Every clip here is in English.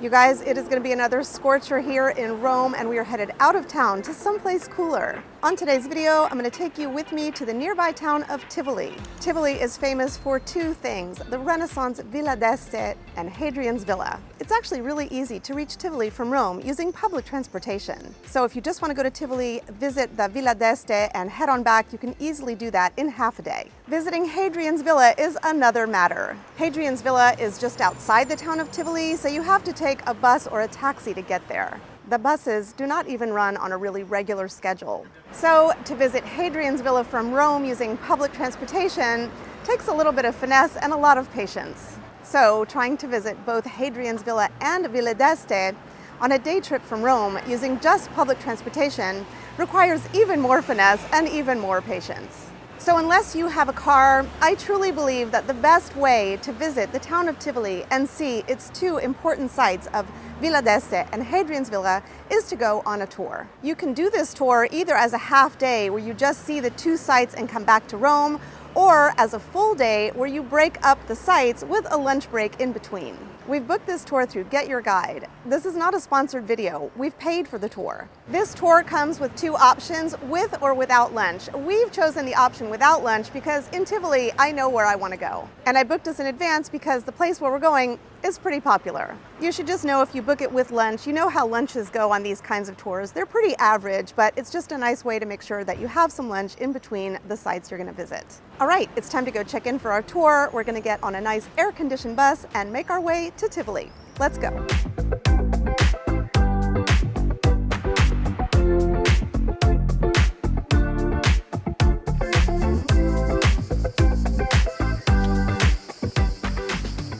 You guys, it is going to be another scorcher here in Rome, and we are headed out of town to someplace cooler. On today's video, I'm going to take you with me to the nearby town of Tivoli. Tivoli is famous for two things, the Renaissance Villa d'Este and Hadrian's Villa. It's actually really easy to reach Tivoli from Rome using public transportation. So if you just want to go to Tivoli, visit the Villa d'Este and head on back, you can easily do that in half a day. Visiting Hadrian's Villa is another matter. Hadrian's Villa is just outside the town of Tivoli, so you have to take a bus or a taxi to get there. The buses do not even run on a really regular schedule. So to visit Hadrian's Villa from Rome using public transportation takes a little bit of finesse and a lot of patience. So trying to visit both Hadrian's Villa and Villa d'Este on a day trip from Rome using just public transportation requires even more finesse and even more patience. So unless you have a car, I truly believe that the best way to visit the town of Tivoli and see its two important sites of Villa d'Este and Hadrian's Villa is to go on a tour. You can do this tour either as a half day where you just see the two sites and come back to Rome, or as a full day where you break up the sites with a lunch break in between. We've booked this tour through Get Your Guide. This is not a sponsored video. We've paid for the tour. This tour comes with two options, with or without lunch. We've chosen the option without lunch because in Tivoli, I know where I want to go. And I booked this in advance because the place where we're going is pretty popular. You should just know if you book it with lunch, you know how lunches go on these kinds of tours. They're pretty average, but it's just a nice way to make sure that you have some lunch in between the sites you're going to visit. All right, it's time to go check in for our tour. We're going to get on a nice air-conditioned bus and make our way to Tivoli. Let's go.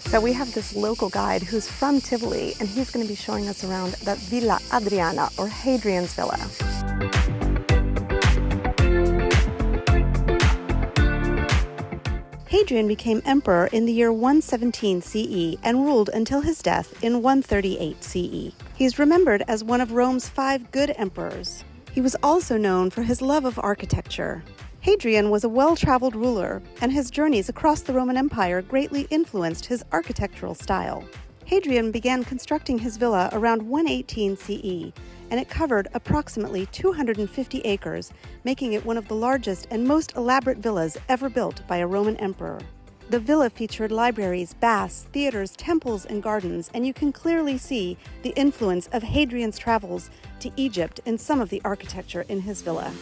So we have this local guide who's from Tivoli, and he's going to be showing us around the Villa Adriana, or Hadrian's Villa. Hadrian became emperor in the year 117 CE and ruled until his death in 138 CE. He's remembered as one of Rome's 5 good emperors. He was also known for his love of architecture. Hadrian was a well-traveled ruler, and his journeys across the Roman Empire greatly influenced his architectural style. Hadrian began constructing his villa around 118 CE, and it covered approximately 250 acres, making it one of the largest and most elaborate villas ever built by a Roman emperor. The villa featured libraries, baths, theaters, temples, and gardens, and you can clearly see the influence of Hadrian's travels to Egypt in some of the architecture in his villa.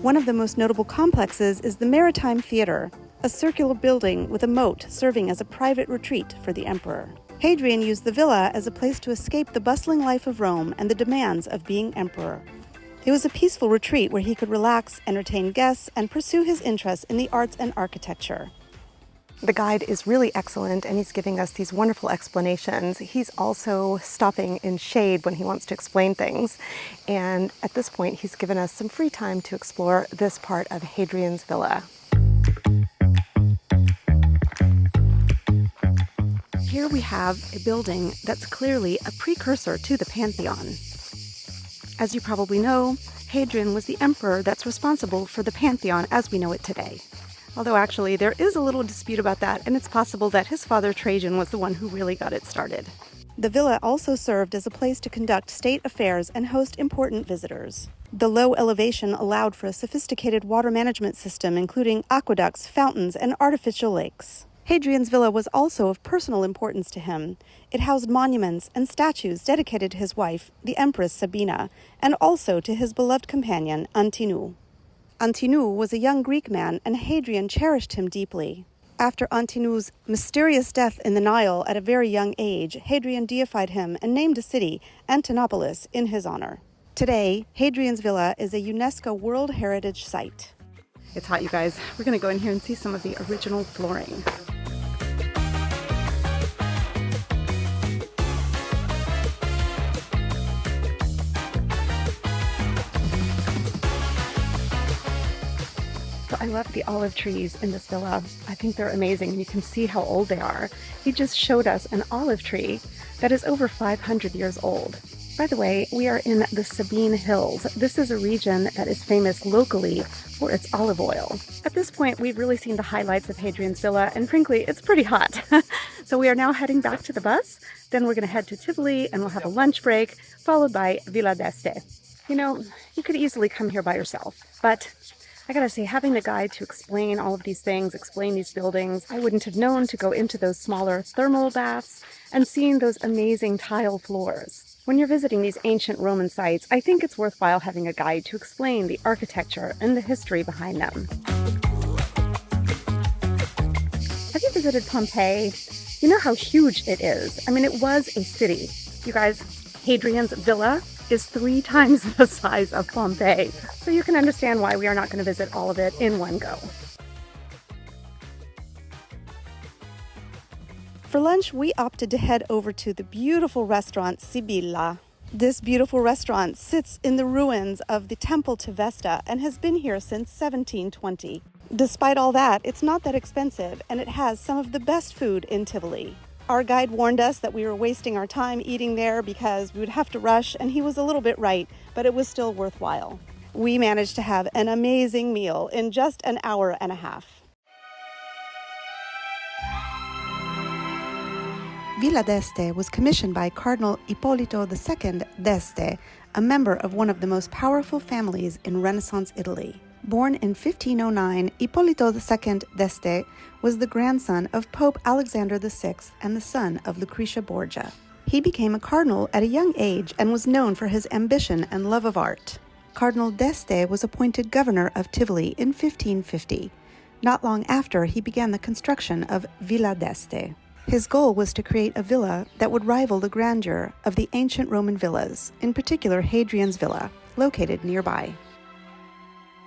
One of the most notable complexes is the Maritime Theater, a circular building with a moat serving as a private retreat for the emperor. Hadrian used the villa as a place to escape the bustling life of Rome and the demands of being emperor. It was a peaceful retreat where he could relax, entertain guests, and pursue his interests in the arts and architecture. The guide is really excellent, and he's giving us these wonderful explanations. He's also stopping in shade when he wants to explain things. And at this point, he's given us some free time to explore this part of Hadrian's Villa. Here we have a building that's clearly a precursor to the Pantheon. As you probably know, Hadrian was the emperor that's responsible for the Pantheon as we know it today. Although actually there is a little dispute about that, and it's possible that his father Trajan was the one who really got it started. The villa also served as a place to conduct state affairs and host important visitors. The low elevation allowed for a sophisticated water management system, including aqueducts, fountains, and artificial lakes. Hadrian's Villa was also of personal importance to him. It housed monuments and statues dedicated to his wife, the Empress Sabina, and also to his beloved companion, Antinou. Antinou was a young Greek man, and Hadrian cherished him deeply. After Antinou's mysterious death in the Nile at a very young age, Hadrian deified him and named a city, Antinopolis, in his honor. Today, Hadrian's Villa is a UNESCO World Heritage Site. It's hot, you guys. We're going to go in here and see some of the original flooring. So I love the olive trees in this villa. I think they're amazing, and you can see how old they are. He just showed us an olive tree that is over 500 years old. By the way, we are in the Sabine Hills. This is a region that is famous locally for its olive oil. At this point, we've really seen the highlights of Hadrian's villa, and frankly, it's pretty hot. So we are now heading back to the bus. Then we're going to head to Tivoli, and we'll have a lunch break, followed by Villa d'Este. You know, you could easily come here by yourself, but I gotta say, having the guide to explain all of these things, explain these buildings, I wouldn't have known to go into those smaller thermal baths and seeing those amazing tile floors. When you're visiting these ancient Roman sites, I think it's worthwhile having a guide to explain the architecture and the history behind them. Have you visited Pompeii? You know how huge it is. I mean, it was a city. You guys, Hadrian's villa is 3 times the size of Pompeii. So you can understand why we are not going to visit all of it in one go. For lunch, we opted to head over to the beautiful restaurant Sibilla. This beautiful restaurant sits in the ruins of the temple to Vesta and has been here since 1720. Despite all that, it's not that expensive, and it has some of the best food in Tivoli. Our guide warned us that we were wasting our time eating there because we would have to rush, and he was a little bit right, but it was still worthwhile. We managed to have an amazing meal in just an hour and a half. Villa d'Este was commissioned by Cardinal Ippolito II d'Este, a member of one of the most powerful families in Renaissance Italy. Born in 1509, Ippolito II d'Este was the grandson of Pope Alexander VI and the son of Lucretia Borgia. He became a cardinal at a young age and was known for his ambition and love of art. Cardinal d'Este was appointed governor of Tivoli in 1550. Not long after, he began the construction of Villa d'Este. His goal was to create a villa that would rival the grandeur of the ancient Roman villas, in particular Hadrian's villa, located nearby.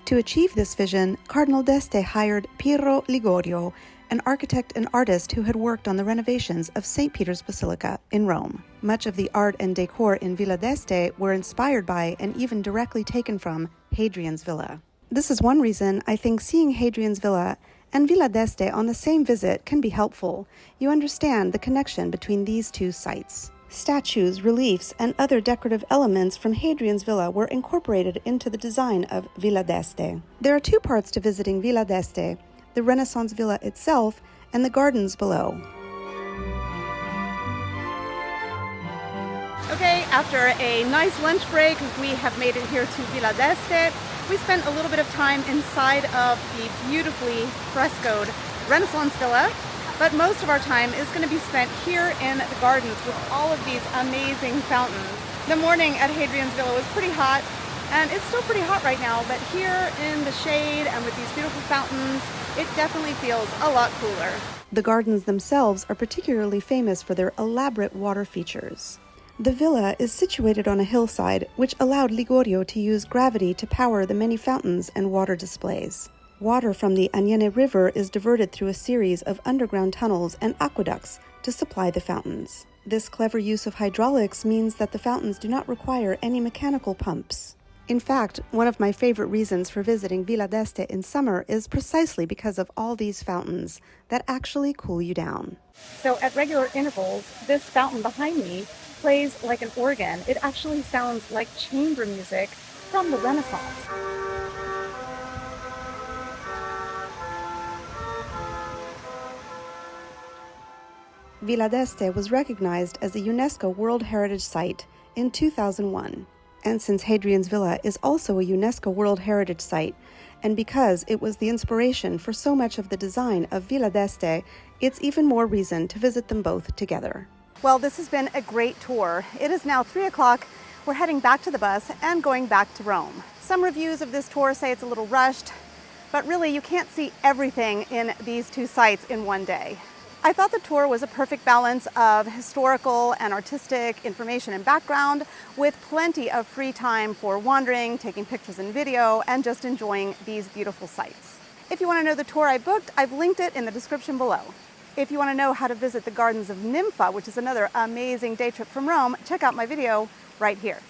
To achieve this vision, Cardinal d'Este hired Piero Ligorio, an architect and artist who had worked on the renovations of St. Peter's Basilica in Rome. Much of the art and decor in Villa d'Este were inspired by and even directly taken from Hadrian's villa. This is one reason I think seeing Hadrian's villa and Villa d'Este on the same visit can be helpful. You understand the connection between these two sites. Statues, reliefs, and other decorative elements from Hadrian's villa were incorporated into the design of Villa d'Este. There are 2 parts to visiting Villa d'Este: the Renaissance villa itself and the gardens below. Okay, after a nice lunch break, we have made it here to Villa d'Este. We spent a little bit of time inside of the beautifully frescoed Renaissance villa, but most of our time is going to be spent here in the gardens with all of these amazing fountains. The morning at Hadrian's villa was pretty hot, and it's still pretty hot right now, but here in the shade and with these beautiful fountains, it definitely feels a lot cooler. The gardens themselves are particularly famous for their elaborate water features. The villa is situated on a hillside, which allowed Ligorio to use gravity to power the many fountains and water displays. Water from the Aniene River is diverted through a series of underground tunnels and aqueducts to supply the fountains. This clever use of hydraulics means that the fountains do not require any mechanical pumps. In fact, one of my favorite reasons for visiting Villa d'Este in summer is precisely because of all these fountains that actually cool you down. So at regular intervals, this fountain behind me plays like an organ. It actually sounds like chamber music from the Renaissance. Villa d'Este was recognized as a UNESCO World Heritage Site in 2001. And since Hadrian's Villa is also a UNESCO World Heritage Site, and because it was the inspiration for so much of the design of Villa d'Este, it's even more reason to visit them both together. Well, this has been a great tour. It is now 3 o'clock. We're heading back to the bus and going back to Rome. Some reviews of this tour say it's a little rushed, but really you can't see everything in these 2 sites in one day. I thought the tour was a perfect balance of historical and artistic information and background, with plenty of free time for wandering, taking pictures and video, and just enjoying these beautiful sites. If you want to know the tour I booked, I've linked it in the description below. If you want to know how to visit the Gardens of Nympha, which is another amazing day trip from Rome, check out my video right here.